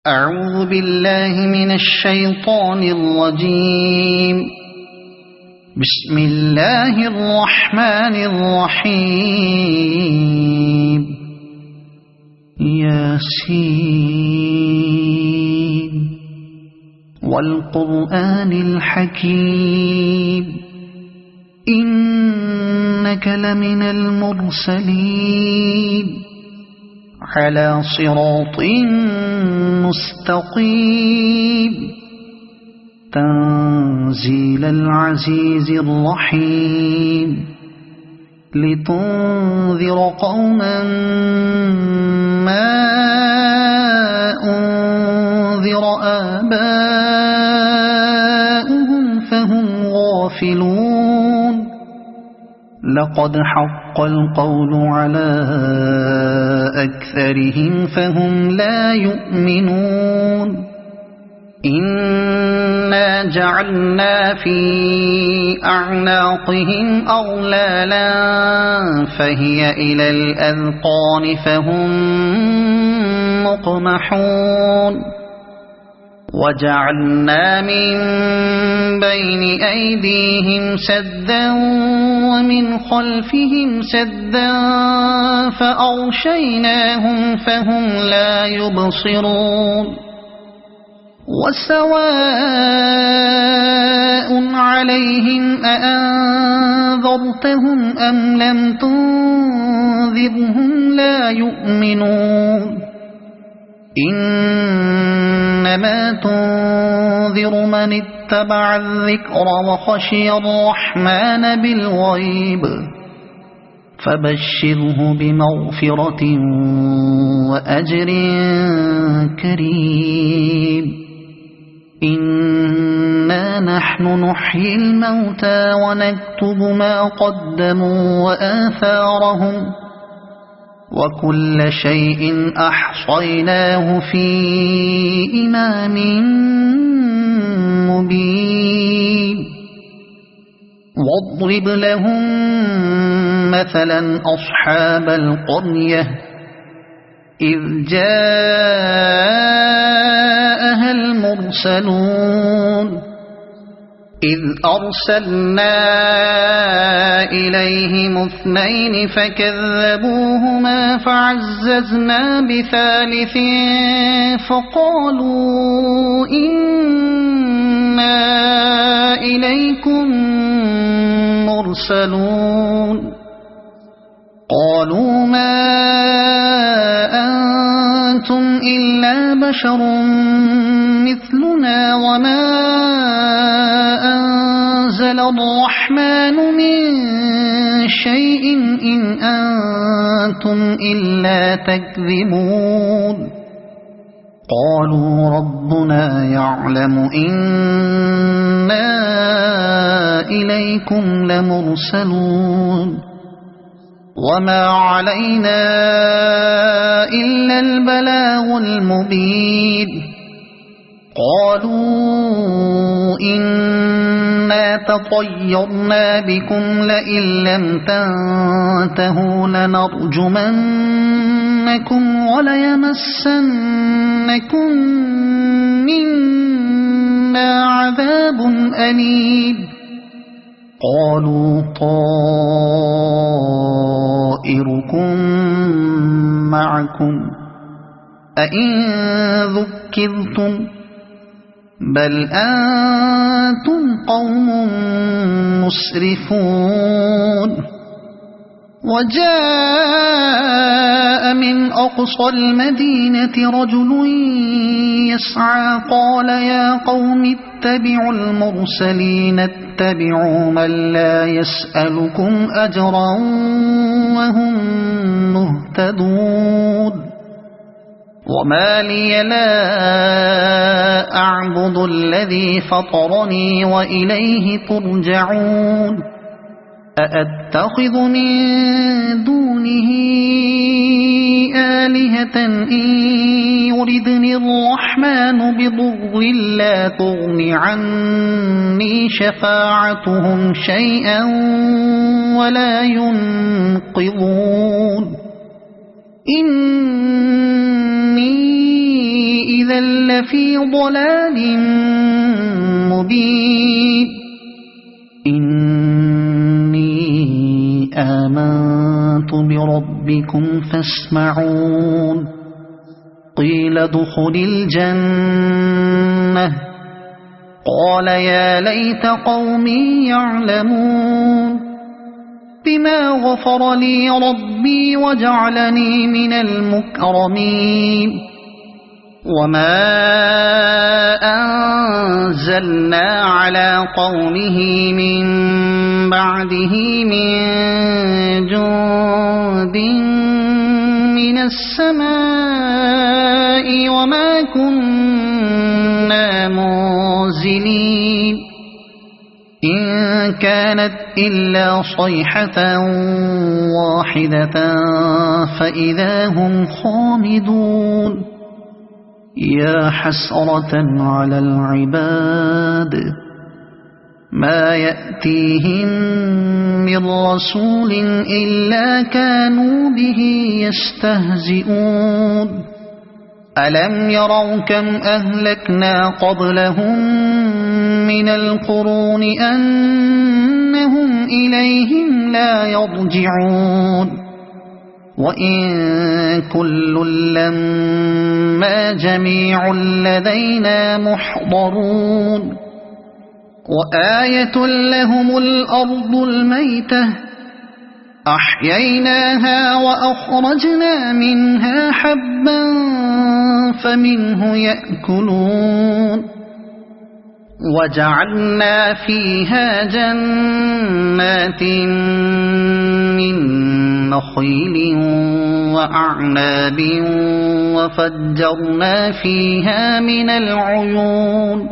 أعوذ بالله من الشيطان الرجيم. بسم الله الرحمن الرحيم. ياسين والقرآن الحكيم إنك لمن المرسلين على صراط مستقيم تنزيل العزيز الرحيم لتنذر قوما ما أنذر آباؤهم فهم غافلون. لقد حق القول على أكثرهم فهم لا يؤمنون. إنا جعلنا في أعناقهم أغلالا فهي إلى الأذقان فهم مقمحون. وجعلنا من بين أيديهم سدا ومن خلفهم سدا فأغشيناهم فهم لا يبصرون. وسواء عليهم أأنذرتهم أم لم تنذرهم لا يؤمنون. إنما تنذر من اتبع الذكر وخشي الرحمن بالغيب فبشره بمغفرة وأجر كريم. إنا نحن نحيي الموتى ونكتب ما قدموا وآثارهم وكل شيء أحصيناه في إمام مبين. واضرب لهم مثلا أصحاب القرية إذ جاءها المرسلون إذ أرسلنا إليهم اثنين فكذبوهما فعززنا بثالث فقالوا إنا إليكم مرسلون. قالوا ما أنتم إلا بشر مثلنا وما أنزل الرحمن من شيء إن أنتم إلا تكذبون. قالوا ربنا يعلم إنا إليكم لمرسلون وما علينا إلا البلاغ المبين. قالوا إنا تطيرنا بكم لئن لم تنتهوا لنرجمنكم وليمسنكم منا عذاب أليم. قالوا طائركم معكم أئن ذكرتم بل أنتم قوم مسرفون. وجاء من أقصى المدينة رجل يسعى قال يا قوم اتبعوا المرسلين اتبعوا من لا يسألكم أجرا وهم مهتدون. وما لي لا أعبد الذي فطرني وإليه ترجعون. أأتخذ من دونه آلهة إن يردني الرحمن بضر لا تغن عني شفاعتهم شيئا ولا ينقذون. إني إذا لفي ضلال مبين إني آمنت بربكم فاسمعون قيل ادخل الجنة قال يا ليت قومي يعلمون بما غفر لي ربي وجعلني من المكرمين وما أنزلنا على قومه من بعده من جند من السماء وما كنا منزلين إن كانت إلا صيحة واحدة فإذا هم خامدون يا حسرة على العباد ما يأتيهم من رسول إلا كانوا به يستهزئون ألم يروا كم أهلكنا قبلهم من القرون أنهم إليهم لا يرجعون وإن كل لما جميع لدينا محضرون وآية لهم الأرض الميتة أحييناها وأخرجنا منها حبا فمنه يأكلون وجعلنا فيها جنات من نخيل وأعناب وفجرنا فيها من العيون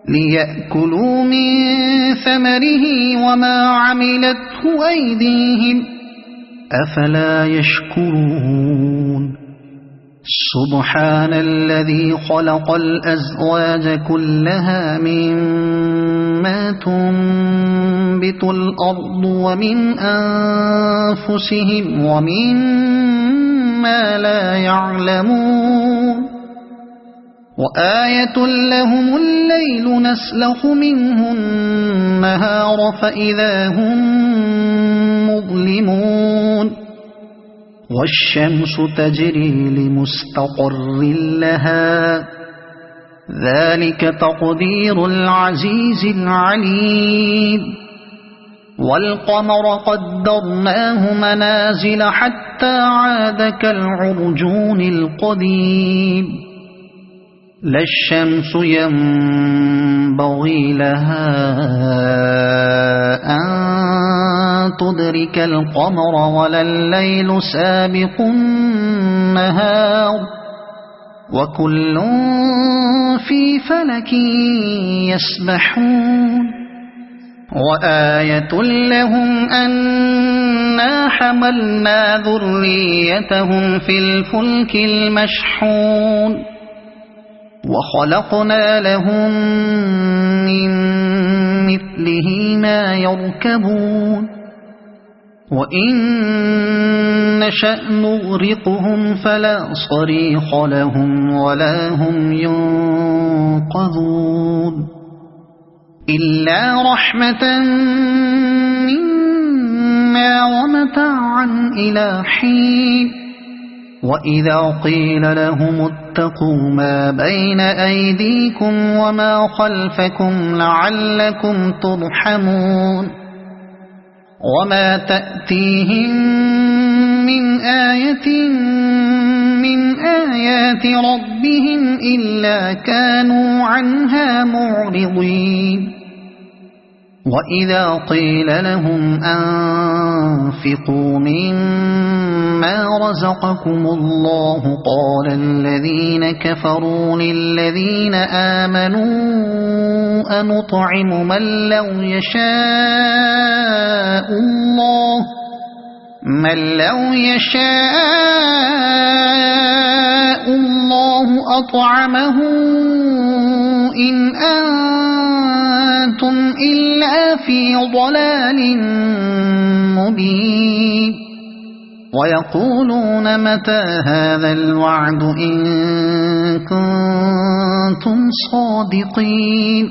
ليأكلوا من ثمره وما عملته أيديهم أفلا يشكرون سبحان الذي خلق الأزواج كلها مما تنبت الأرض ومن أنفسهم ومما لا يعلمون وآية لهم الليل نسلخ منه النهار فإذا هم مظلمون والشمس تجري لمستقر لها ذلك تقدير العزيز العليم والقمر قدرناه منازل حتى عاد كالعرجون القديم لا الشمس ينبغي لها أن تدرك القمر ولا الليل سابق النهار وكل في فلك يسبحون وآية لهم أنا حملنا ذريتهم في الفلك المشحون وخلقنا لهم من مثله ما يركبون وإن نشأ نغرقهم فلا صريخ لهم ولا هم ينقذون إلا رحمة منا ومتاعا إلى حين وإذا قيل لهم اتقوا ما بين أيديكم وما خلفكم لعلكم ترحمون وما تأتيهم من آية من آيات ربهم إلا كانوا عنها معرضين وإذا قيل لهم أنفقوا مما رزقكم الله قال الذين كفروا للذين آمنوا أنطعم من لو يشاء الله أطعمه إن أنتم إلا في ضلال مبين ويقولون متى هذا الوعد إن كنتم صادقين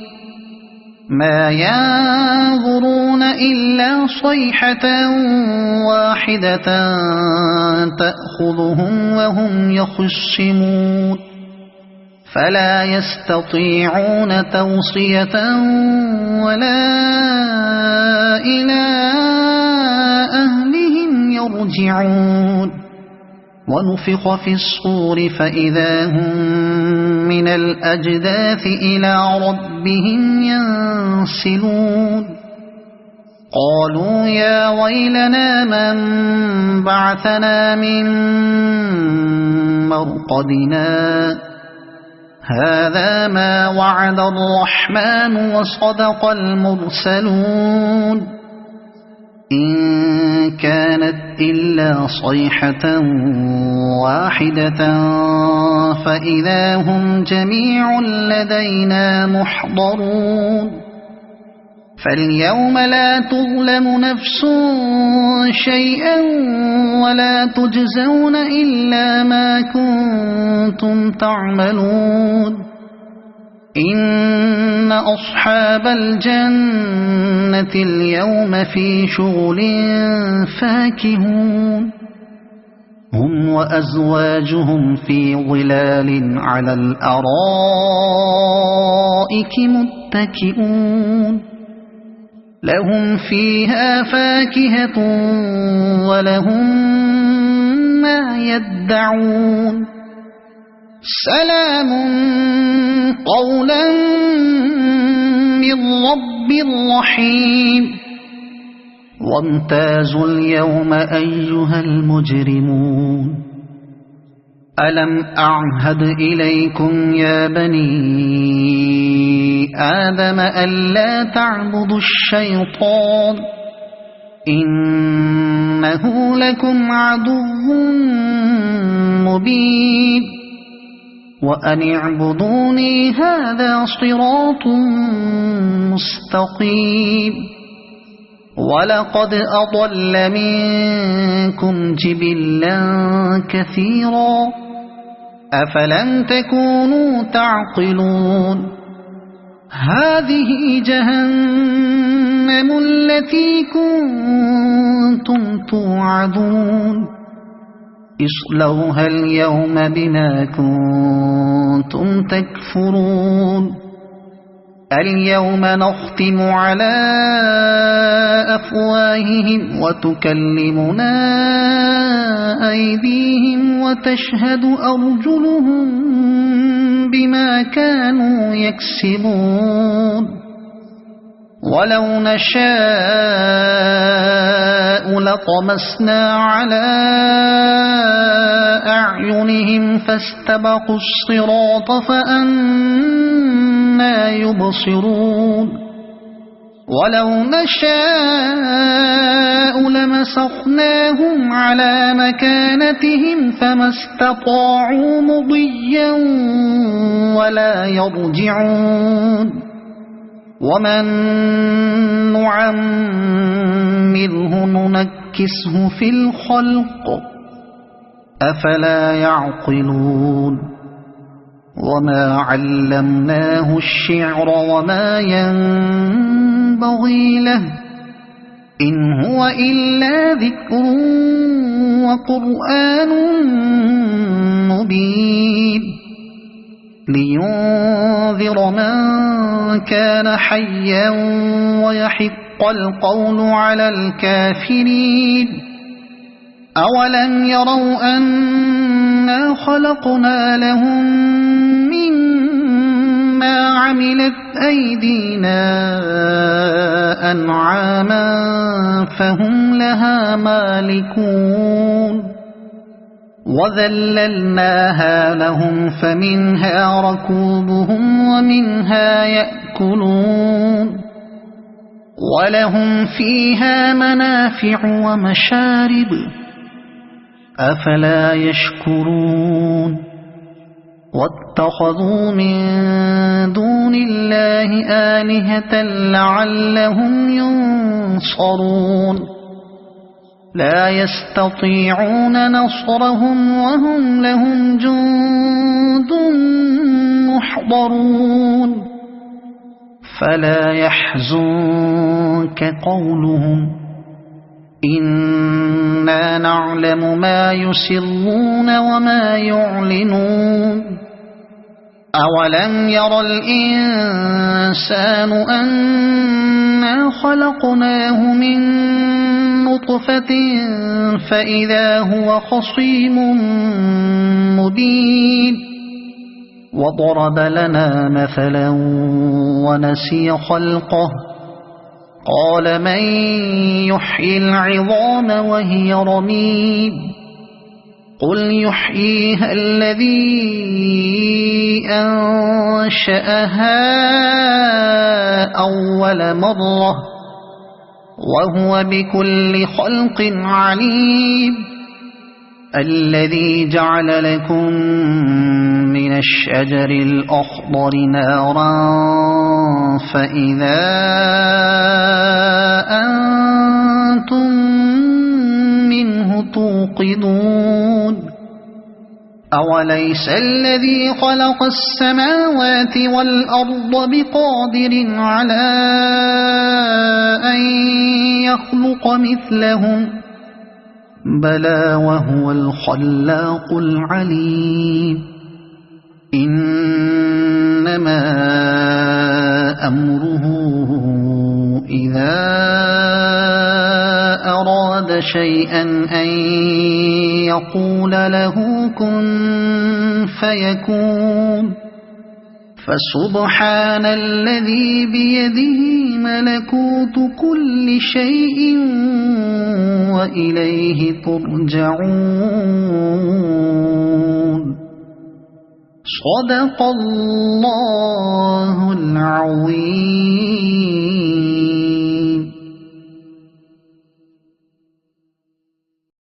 ما ينظرون إلا صيحة واحدة تأخذهم وهم يخصمون فلا يستطيعون توصية ولا إلى أهلهم يرجعون ونفخ في الصور فإذا هم من الأجداث إلى ربهم ينسلون قالوا يا ويلنا من بعثنا من مرقدنا هذا ما وعد الرحمن وصدق المرسلون إن كانت إلا صيحة واحدة فإذا هم جميع لدينا محضرون فاليوم لا تظلم نفس شيئا ولا تجزون إلا ما كنتم تعملون إن أصحاب الجنة اليوم في شغل فاكهون هم وأزواجهم في ظلال على الأرائك متكئون لهم فيها فاكهة ولهم ما يدعون سلام قولا من رب رحيم وامتازوا اليوم أيها المجرمون ألم أعهد إليكم يا بني آدم ألا تعبدوا الشيطان إنه لكم عدو مبين وأن اعبدوني هذا صراط مستقيم ولقد أضل منكم جبلا كثيرا أفلم تكونوا تعقلون هذه جهنم التي كنتم توعدون اصلوها اليوم بما كنتم تكفرون اليوم نختم على أفواههم وتكلمنا أيديهم وتشهد أرجلهم بما كانوا يكسبون ولو نشاء لطمسنا على أعينهم فاستبقوا الصراط فأنى يبصرون ولو نشاء لمسخناهم على مكانتهم فما استطاعوا مضيا ولا يرجعون ومن نعمره ننكسه في الخلق أفلا يعقلون وما علمناه الشعر وما ينبغي له إن هو إلا ذكر وقرآن مبين لينذر من كان حيا ويحق القول على الكافرين أولم يروا أنا خلقنا لهم مما عملت أيدينا أنعاما فهم لها مالكون وذللناها لهم فمنها ركوبهم ومنها يأكلون ولهم فيها منافع ومشارب أفلا يشكرون واتخذوا من دون الله آلهة لعلهم ينصرون لا يستطيعون نصرهم وهم لهم جند محضرون فلا يحزنك قولهم إنا نعلم ما يسرون وما يعلنون أولم ير الإنسان أنا خلقناه من نطفة فإذا هو خصيم مبين وضرب لنا مثلا ونسي خلقه قال من يحيي العظام وهي رميم قل يحييها الذي أنشأها أول مرة وهو بكل خلق عليم الذي جعل لكم من الشجر الأخضر نارا فإذا أنتم منه توقدون أوليس الذي خلق السماوات والأرض بقادر على أن يخلق مثلهم بلى وهو الخلاق العليم إنما أمره إذا أراد شيئا أن يقول له كن فيكون فسبحان الذي بيده ملكوت كل شيء وإليه ترجعون صدق الله